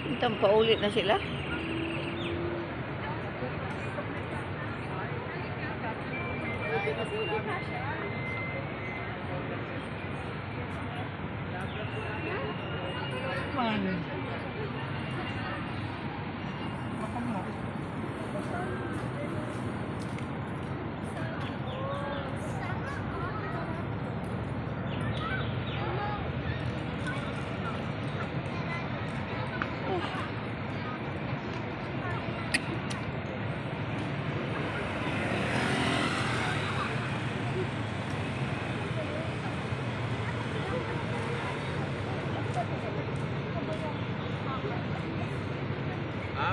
Itang paulit na sila.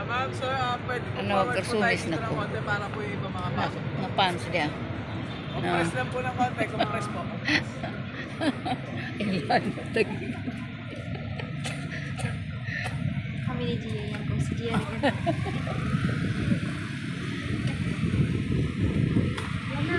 Ma'am, sir, pwede po Ano, forward po tayo karsumis dito na ng po. konti para po yung iba makapasok. Mga pants dia. Compress lang po ng konti, compress po. Ilan tag. Kami ni Gia yan. Kung si Gia rin. Yan na.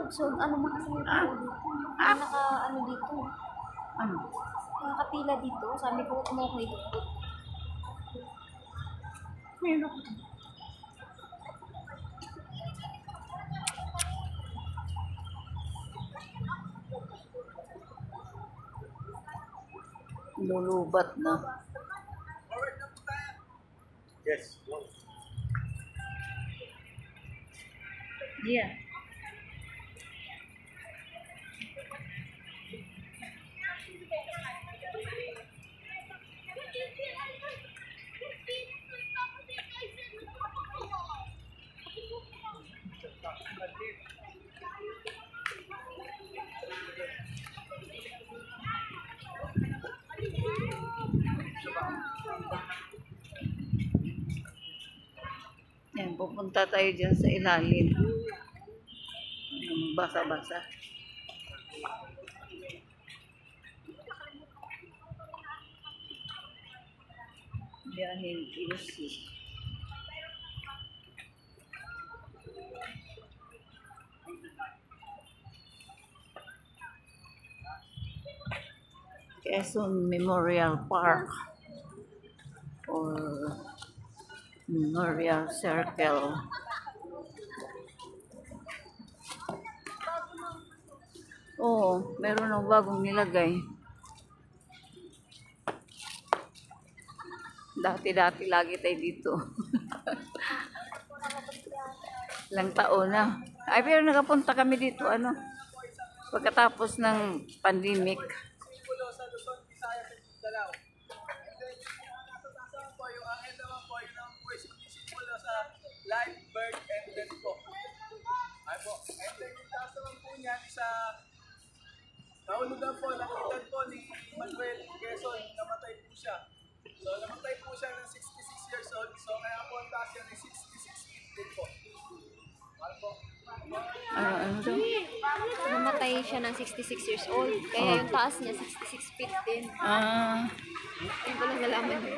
So, ano mga sinunod dito? Ano dito? Ano? Nakapila dito. Sabi ko, okay dito. Meron. Lulubat na. Yes. Yeah. Yan, pupunta tayo dyan sa ilalim. Basa-basa. Biyaheng easy. Quezon Memorial Park or Memorial Circle. Oo, meron ng bagong nilagay. Dati-dati lagi tayo dito. Ilang taon na. Ay, pero nakapunta kami dito, ano, pagkatapos ng pandemic. Simulo sa Luzon, Visayas, at Mindanao. And then yung nasa taas naman po, yung angel naman po, yun ang po simulo sa live birth and death po. Ay po. And then yung taas naman po niyan, isa nahulugan po, nakitan po ni Manuel Quezon, namatay po siya. So namatay po siya ng 66 years old. So kaya po ang taas niya ng 66 feet din po. Ano po? Ano daw? Namatay siya ng 66 years old. Kaya yung taas niya, 66 feet din. Yun ko lang nalaman yun.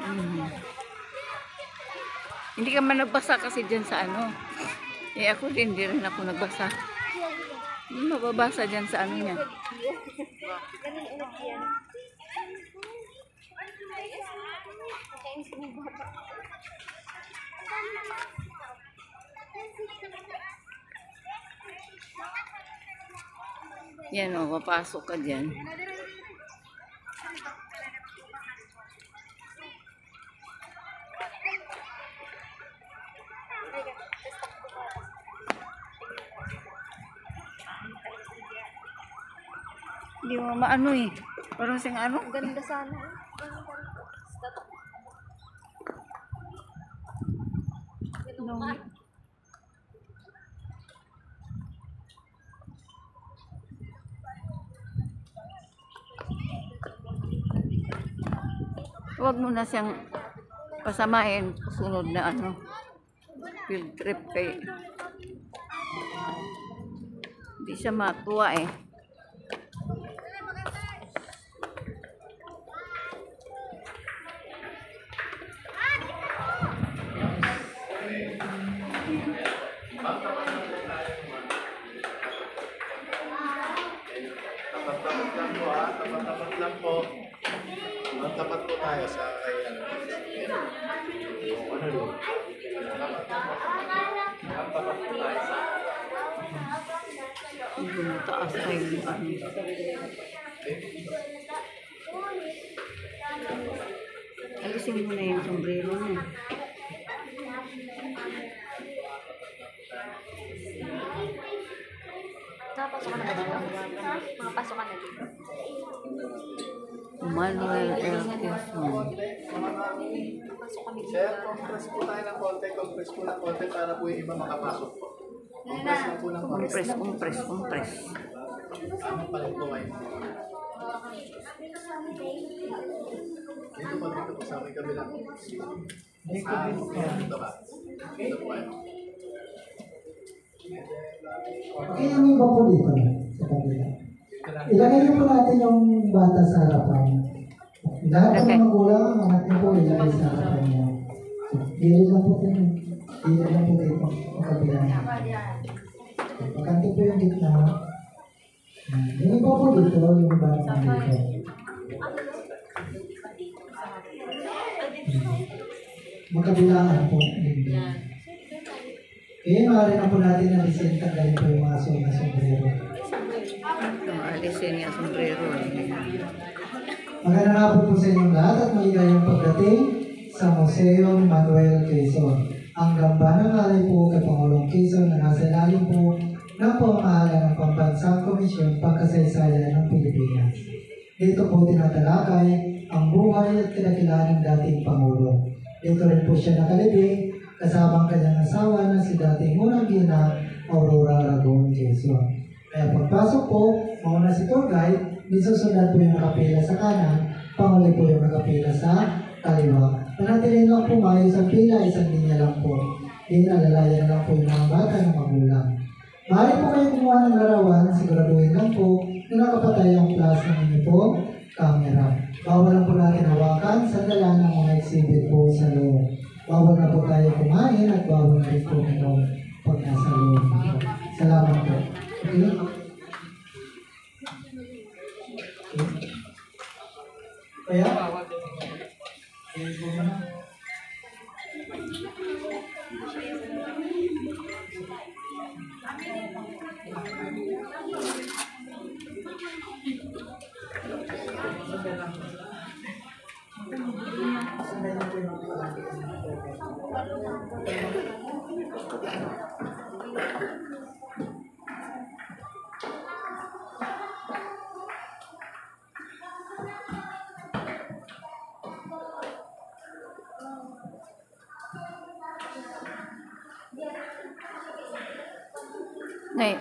Hindi ka man nagbasa kasi dyan sa ano. Eh ako din, hindi rin ako nagbasa. Hindi mababasa dyan sa ano niya. Ganun ulit yan. Kaya sa mga bata. Yan o, papasok ka dyan. Hindi mo maano eh. Parang sing ano. Ganda sana. No. Huwag mo na siyang pasamahin sunod na ano, field trip kay hindi siya matuwa eh. Tapat-tapat lang po ha, tapat-tapat lang po. Tapat po tayo sa kay ano. Tapat po tayo sa Hindi mo taas na yung ano. Alisin mo na yung sombrero niya. Nakapasok ka na ba dito? Mga pasok ka na dito. Manuel L. Quezon. Pasok kami dito. Sir, compress po tayo ng konti, compress po ng konti para po yung iba makapasok po. Compress lang po ng konti. Compress. Ano pa rin po kayo? Dito po sa aming kabilang. Dito ba? Dito po kayo. Okay, yung iba po dito sa kabila. Ilagay niyo po natin yung bata sa harapan. Lahat Okay. ng magulang, ang anak niyo po ilagay sa harapan niyo. Gilid lang po dito. Gilid lang po dito. Sa kabila. Pagkanto po yung gitna. Yung iba po dito, yung bata dito. Magkabilaan po. Okay, maaari na po natin alisin tanggalin po yung aso na sombrero. Yung alisin niya sombrero. Magandang hapon po sa inyong lahat at maligayang pagdating sa Museo Manuel Quezon. Ang gamba ng alay po kay Pangulong Quezon na nasa ilalim po ng pamamahala ng Pambansang Komisyon Pagkasaysayan ng Pilipinas. Dito po tinatalakay ang buhay at kinakilangan ng dating Pangulo. Dito rin po siya nakalibing kasama ang kanyang asawa na si dating unang gina Aurora Aragon Quezon. Kaya pagpasok po, mauna si tour guide, isusunod po yung nakapila sa kanan, panghuli po yung nakapila sa kaliwa. Panatiliin lang po maayos ang pila, isang linya lang po. Alalayan lang po yung mga bata ng magulang. Maaari po kayong kumuha ng larawan, siguraduhin lang po na nakapatay ang flash ng inyo po camera. Bawal lang po natin hawakan sa dala ng mga exhibit po sa loob. Bawal na po tayo kumain at bawal na rin po minom pag nasa loob. Salamat po. Okay? Kaya?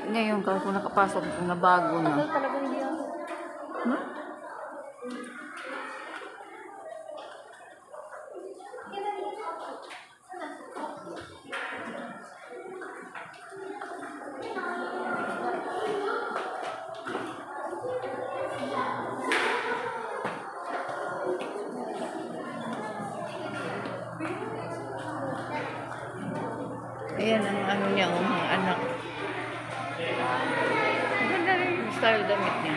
Ngayon ka kung nakapasok na bago na. Talaga hindi ako. Ayan ang ano niya, mga anak. Maganda rin yung style damit niya.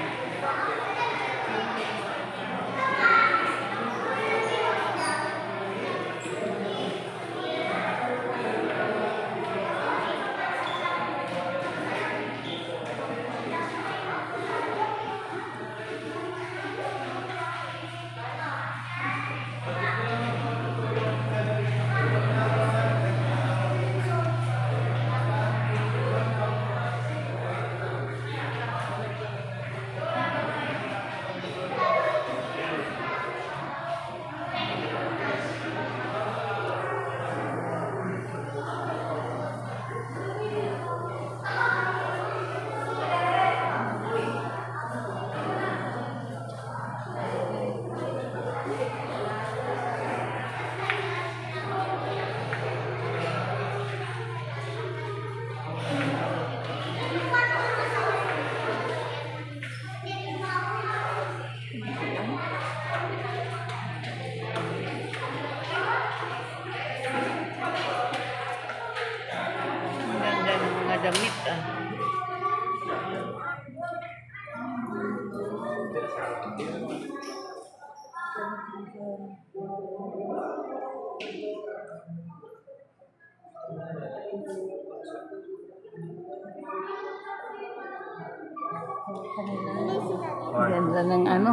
Ganda ng ano,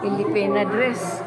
Filipina dress.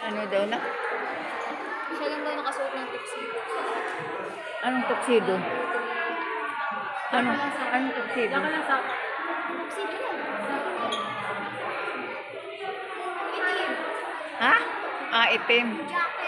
Ano daw na? Siya lang daw nakasuot ng tuxedo. Anong tuxedo? Anong tuxedo? Tuxedo lang. Ha? Ah, itim. Jacket.